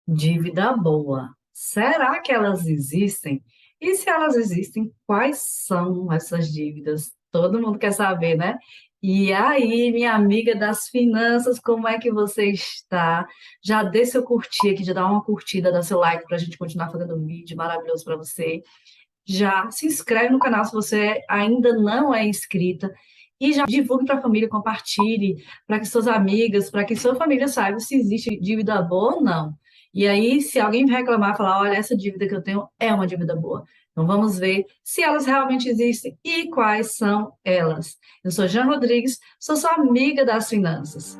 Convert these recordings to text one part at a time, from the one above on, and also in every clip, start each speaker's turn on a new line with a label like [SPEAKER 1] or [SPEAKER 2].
[SPEAKER 1] Dívida boa. Será que elas existem? E se elas existem, quais são essas dívidas? Todo mundo quer saber, né? E aí, minha amiga das finanças, como é que você está? Já dê seu curtir aqui, já dá uma curtida, dá seu like para a gente continuar fazendo um vídeo maravilhoso para você. Já se inscreve no canal se você ainda não é inscrita. E já divulgue para a família, compartilhe, para que suas amigas, para que sua família saiba se existe dívida boa ou não. E aí, se alguém reclamar, falar, olha, essa dívida que eu tenho é uma dívida boa. Então, vamos ver se elas realmente existem e quais são elas. Eu sou Jean Rodrigues, sou sua amiga das finanças.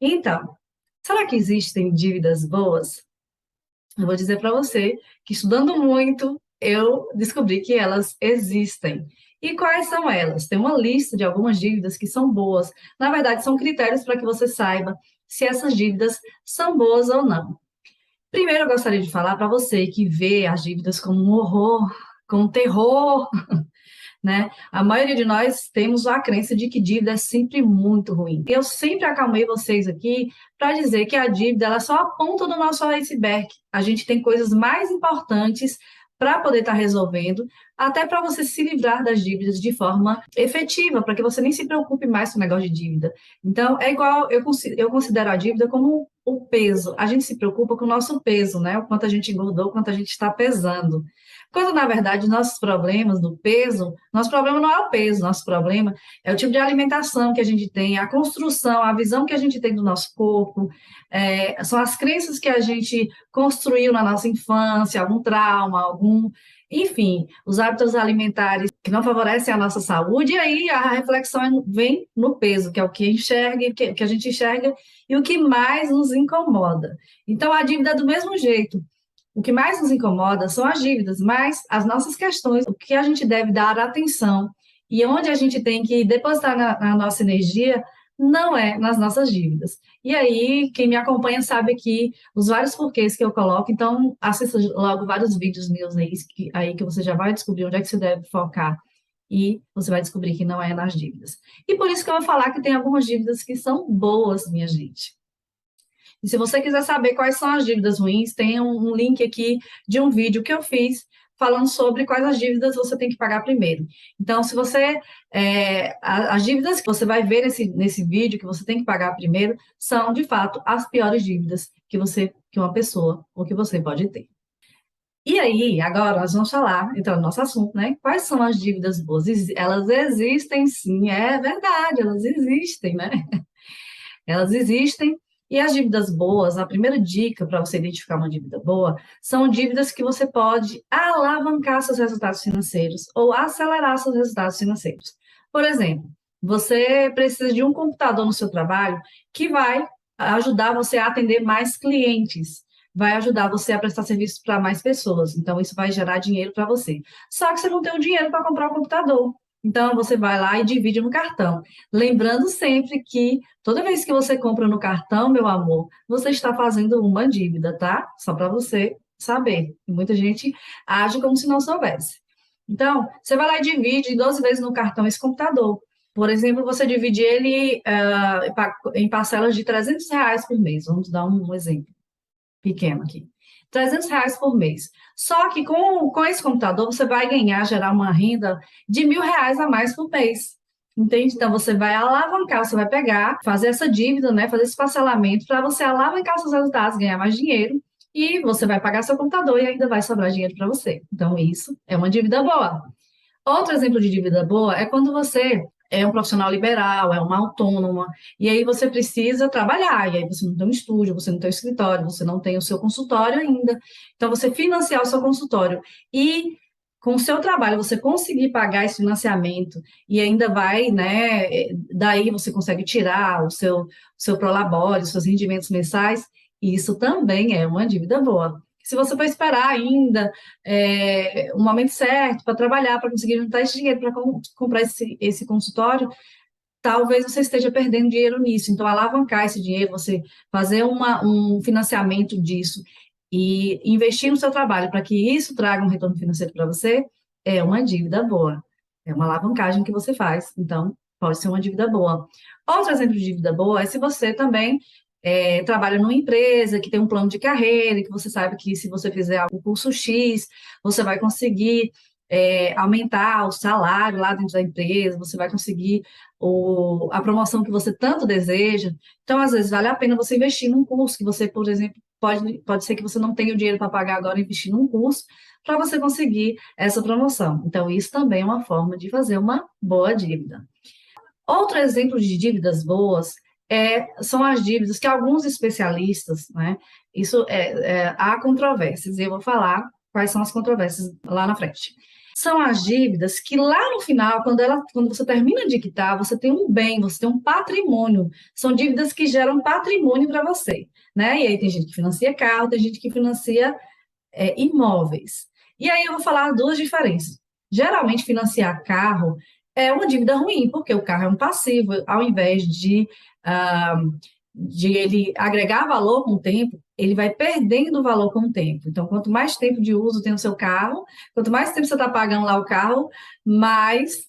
[SPEAKER 1] Então, será que existem dívidas boas? Eu vou dizer para você que estudando muito, eu descobri que elas existem. E quais são elas? Tem uma lista de algumas dívidas que são boas. Na verdade, são critérios para que você saiba se essas dívidas são boas ou não. Primeiro, eu gostaria de falar para você que vê as dívidas como um horror, como um terror, né? A maioria de nós temos a crença de que dívida é sempre muito ruim. Eu sempre acalmei vocês aqui para dizer que a dívida ela é só a ponta do nosso iceberg. A gente tem coisas mais importantes para poder estar resolvendo, até para você se livrar das dívidas de forma efetiva, para que você nem se preocupe mais com o negócio de dívida. Então, é igual, eu considero a dívida como o peso. A gente se preocupa com o nosso peso, né? O quanto a gente engordou, o quanto a gente está pesando. Quando, na verdade, nossos problemas do peso, nosso problema não é o peso, nosso problema é o tipo de alimentação que a gente tem, a construção, a visão que a gente tem do nosso corpo, são as crenças que a gente construiu na nossa infância, algum trauma, enfim, os hábitos alimentares que não favorecem a nossa saúde, e aí a reflexão vem no peso, que é o que enxerga, que a gente enxerga e o que mais nos incomoda. Então, a dívida é do mesmo jeito. O que mais nos incomoda são as dívidas, mas as nossas questões, o que a gente deve dar atenção e onde a gente tem que depositar na nossa energia, não é nas nossas dívidas. E aí, quem me acompanha sabe aqui os vários porquês que eu coloco, então assista logo vários vídeos meus aí que você já vai descobrir onde é que você deve focar e você vai descobrir que não é nas dívidas. E por isso que eu vou falar que tem algumas dívidas que são boas, minha gente. E se você quiser saber quais são as dívidas ruins, tem um link aqui de um vídeo que eu fiz falando sobre quais as dívidas você tem que pagar primeiro. Então, se você. As dívidas que você vai ver nesse vídeo que você tem que pagar primeiro são, de fato, as piores dívidas que uma pessoa ou que você pode ter. E aí, agora nós vamos falar, então, no nosso assunto, né? Quais são as dívidas boas? Elas existem, sim, é verdade, elas existem, né? Elas existem. E as dívidas boas, a primeira dica para você identificar uma dívida boa, são dívidas que você pode alavancar seus resultados financeiros ou acelerar seus resultados financeiros. Por exemplo, você precisa de um computador no seu trabalho que vai ajudar você a atender mais clientes, vai ajudar você a prestar serviços para mais pessoas. Então, isso vai gerar dinheiro para você. Só que você não tem o dinheiro para comprar o computador. Então, você vai lá e divide no cartão. Lembrando sempre que toda vez que você compra no cartão, meu amor, você está fazendo uma dívida, tá? Só para você saber. E muita gente age como se não soubesse. Então, você vai lá e divide 12 vezes no cartão esse computador. Por exemplo, você divide ele em parcelas de R$ 300 por mês. Vamos dar um exemplo pequeno aqui. R$ 300 por mês. Só que com esse computador você vai gerar uma renda de R$ 1.000 a mais por mês. Entende? Então você vai alavancar, você vai pegar, fazer essa dívida, né? Fazer esse parcelamento para você alavancar seus resultados, ganhar mais dinheiro e você vai pagar seu computador e ainda vai sobrar dinheiro para você. Então isso é uma dívida boa. Outro exemplo de dívida boa é quando você é um profissional liberal, é uma autônoma, e aí você precisa trabalhar, e aí você não tem um estúdio, você não tem um escritório, você não tem o seu consultório ainda. Então, você financiar o seu consultório e com o seu trabalho você conseguir pagar esse financiamento e ainda vai, né, daí você consegue tirar o seu prolabore, os seus rendimentos mensais, isso também é uma dívida boa. Se você for esperar ainda o momento certo para trabalhar, para conseguir juntar esse dinheiro para comprar esse consultório, talvez você esteja perdendo dinheiro nisso. Então, alavancar esse dinheiro, você fazer um financiamento disso e investir no seu trabalho para que isso traga um retorno financeiro para você, é uma dívida boa. É uma alavancagem que você faz. Então, Pode ser uma dívida boa. Outro exemplo de dívida boa é se você também trabalha numa empresa que tem um plano de carreira, e que você sabe que se você fizer o curso X, você vai conseguir aumentar o salário lá dentro da empresa, você vai conseguir a promoção que você tanto deseja. Então, às vezes, vale a pena você investir num curso que você, por exemplo, pode ser que você não tenha o dinheiro para pagar agora, investir num curso para você conseguir essa promoção. Então, isso também é uma forma de fazer uma boa dívida. Outro exemplo de dívidas boas são as dívidas que alguns especialistas, né? Há controvérsias, e eu vou falar quais são as controvérsias lá na frente. São as dívidas que lá no final, quando você termina de quitar, você tem um bem, você tem um patrimônio. São dívidas que geram patrimônio para você, né? E aí tem gente que financia carro, tem gente que financia imóveis. E aí eu vou falar duas diferenças. Geralmente, financiar carro é uma dívida ruim, porque o carro é um passivo, ao invés ah, de ele agregar valor com o tempo, ele vai perdendo valor com o tempo. Então, quanto mais tempo de uso tem o seu carro, quanto mais tempo você está pagando lá o carro, mais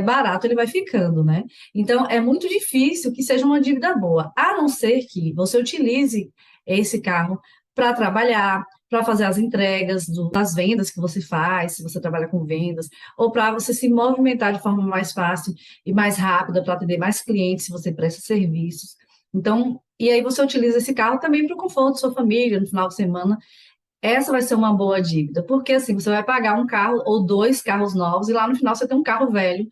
[SPEAKER 1] barato ele vai ficando, né? Então, é muito difícil que seja uma dívida boa, a não ser que você utilize esse carro para trabalhar, para fazer as entregas das vendas que você faz, se você trabalha com vendas, ou para você se movimentar de forma mais fácil e mais rápida para atender mais clientes, se você presta serviços. Então, e aí você utiliza esse carro também para o conforto da sua família no final de semana. Essa vai ser uma boa dívida, porque assim, você vai pagar um carro ou dois carros novos e lá no final você tem um carro velho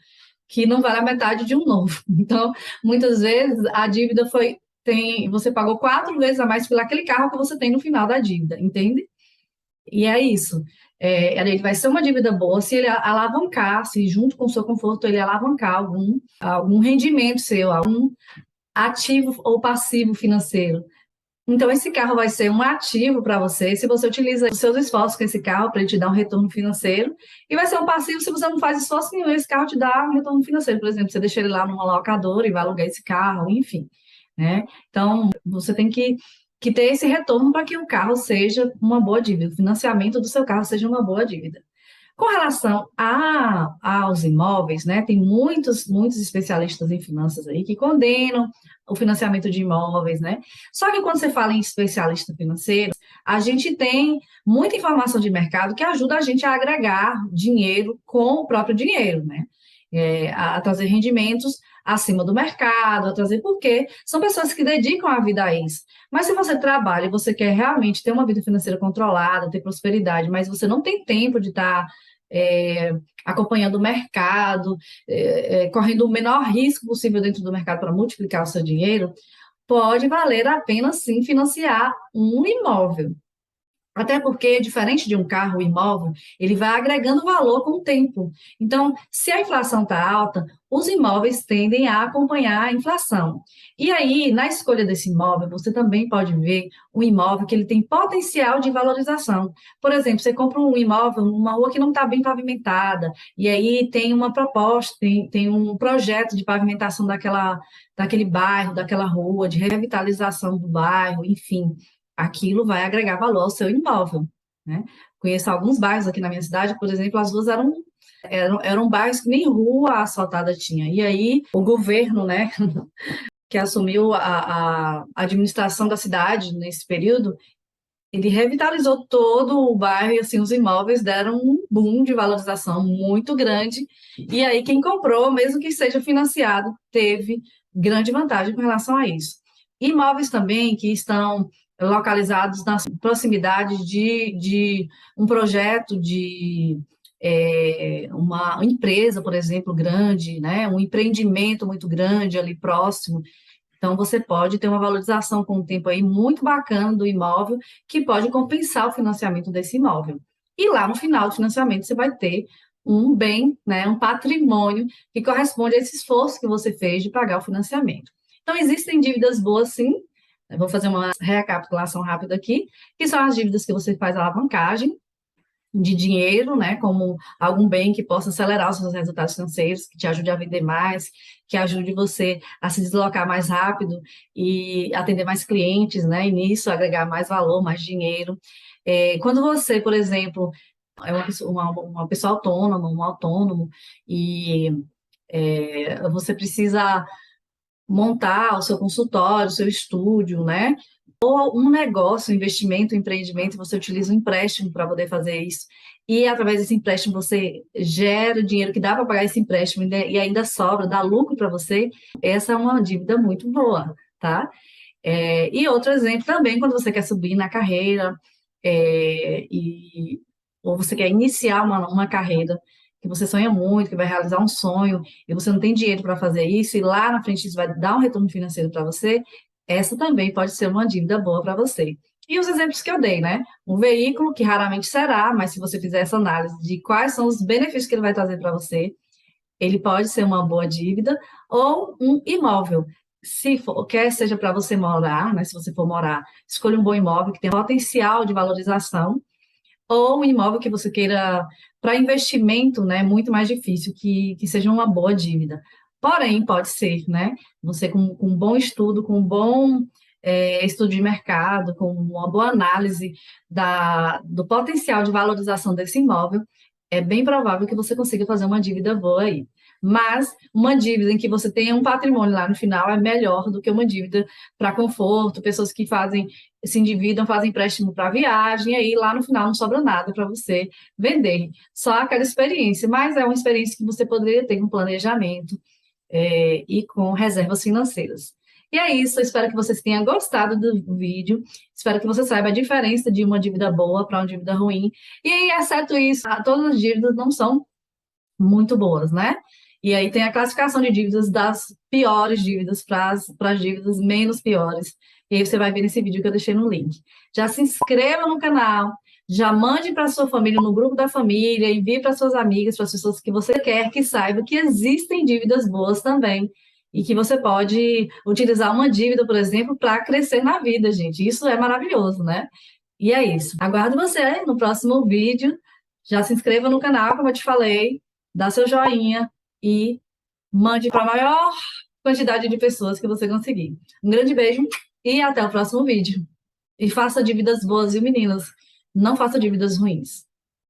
[SPEAKER 1] que não vale a metade de um novo. Então, muitas vezes a dívida você pagou 4 vezes a mais pelo aquele carro que você tem no final da dívida, entende? E é isso. Ele vai ser uma dívida boa se ele alavancar, se junto com o seu conforto ele alavancar algum rendimento seu, algum ativo ou passivo financeiro. Então, esse carro vai ser um ativo para você se você utiliza os seus esforços com esse carro para ele te dar um retorno financeiro, e vai ser um passivo se você não faz esforço nenhum, esse carro te dá um retorno financeiro. Por exemplo, você deixa ele lá numa locadora e vai alugar esse carro, enfim, né? Então, você tem que ter esse retorno para que o carro seja uma boa dívida, o financiamento do seu carro seja uma boa dívida. Com relação aos imóveis, né, tem muitos especialistas em finanças aí que condenam o financiamento de imóveis, né? Só que quando você fala em especialista financeiro, a gente tem muita informação de mercado que ajuda a gente a agregar dinheiro com o próprio dinheiro, né? A trazer rendimentos acima do mercado, a trazer porque são pessoas que dedicam a vida a isso. Mas se você trabalha e você quer realmente ter uma vida financeira controlada, ter prosperidade, mas você não tem tempo de estar acompanhando o mercado, correndo o menor risco possível dentro do mercado para multiplicar o seu dinheiro, pode valer a pena sim financiar um imóvel. Até porque, diferente de um carro, o imóvel, ele vai agregando valor com o tempo. Então, se a inflação está alta, os imóveis tendem a acompanhar a inflação. E aí, na escolha desse imóvel, você também pode ver um imóvel que ele tem potencial de valorização. Por exemplo, você compra um imóvel numa rua que não está bem pavimentada, e aí tem uma proposta, tem um projeto de pavimentação daquele bairro, daquela rua, de revitalização do bairro, enfim, aquilo vai agregar valor ao seu imóvel, né? Conheço alguns bairros aqui na minha cidade, por exemplo, as ruas eram bairros que nem rua asfaltada tinha. E aí, o governo, né, que assumiu a administração da cidade nesse período, ele revitalizou todo o bairro e, assim, os imóveis deram um boom de valorização muito grande. E aí, quem comprou, mesmo que seja financiado, teve grande vantagem com relação a isso. Imóveis também que estão localizados nas proximidades de um projeto de uma empresa, por exemplo, grande, né? Um empreendimento muito grande ali próximo. Então, você pode ter uma valorização com o tempo aí muito bacana do imóvel, que pode compensar o financiamento desse imóvel. E lá no final do financiamento, você vai ter um bem, né, um patrimônio que corresponde a esse esforço que você fez de pagar o financiamento. Então, existem dívidas boas, sim. Eu vou fazer uma recapitulação rápida aqui, que são as dívidas que você faz alavancagem de dinheiro, né, como algum bem que possa acelerar os seus resultados financeiros, que te ajude a vender mais, que ajude você a se deslocar mais rápido e atender mais clientes, né, e nisso agregar mais valor, mais dinheiro. Quando você, por exemplo, é uma pessoa autônoma, um autônomo, e Você precisa montar o seu consultório, o seu estúdio, né? Ou um negócio, um investimento, um empreendimento, você utiliza um empréstimo para poder fazer isso. E através desse empréstimo você gera o dinheiro que dá para pagar esse empréstimo e ainda sobra, dá lucro para você. Essa é uma dívida muito boa, tá? E outro exemplo também, quando você quer subir na carreira, é, e, ou você quer iniciar uma carreira que você sonha muito, que vai realizar um sonho, e você não tem dinheiro para fazer isso, e lá na frente isso vai dar um retorno financeiro para você, essa também pode ser uma dívida boa para você. E os exemplos que eu dei, né? Um veículo, que raramente será, mas se você fizer essa análise de quais são os benefícios que ele vai trazer para você, ele pode ser uma boa dívida, ou um imóvel. Se for, quer seja para você morar, né? Se você for morar, escolha um bom imóvel que tenha potencial de valorização, ou um imóvel que você queira para investimento, né? Muito mais difícil, que seja uma boa dívida. Porém, pode ser, né? Você com um bom estudo, com um bom estudo de mercado, com uma boa análise do potencial de valorização desse imóvel, é bem provável que você consiga fazer uma dívida boa aí. Mas uma dívida em que você tenha um patrimônio lá no final é melhor do que uma dívida para conforto, pessoas que se endividam, fazem empréstimo para viagem, e aí lá no final não sobra nada para você vender. Só aquela experiência, mas é uma experiência que você poderia ter com planejamento, e com reservas financeiras. E é isso, eu espero que vocês tenham gostado do vídeo, espero que você saiba a diferença de uma dívida boa para uma dívida ruim. E aí, exceto isso, todas as dívidas não são muito boas, né? E aí tem a classificação de dívidas das piores dívidas para as dívidas menos piores. E aí você vai ver nesse vídeo que eu deixei no link. Já se inscreva no canal, já mande para sua família, no grupo da família, envie para suas amigas, para as pessoas que você quer que saiba que existem dívidas boas também. E que você pode utilizar uma dívida, por exemplo, para crescer na vida, gente. Isso é maravilhoso, né? E é isso. Aguardo você no próximo vídeo. Já se inscreva no canal, como eu te falei, dá seu joinha e mande para a maior quantidade de pessoas que você conseguir. Um grande beijo e até o próximo vídeo. E faça dívidas boas, viu, meninas? Não faça dívidas ruins.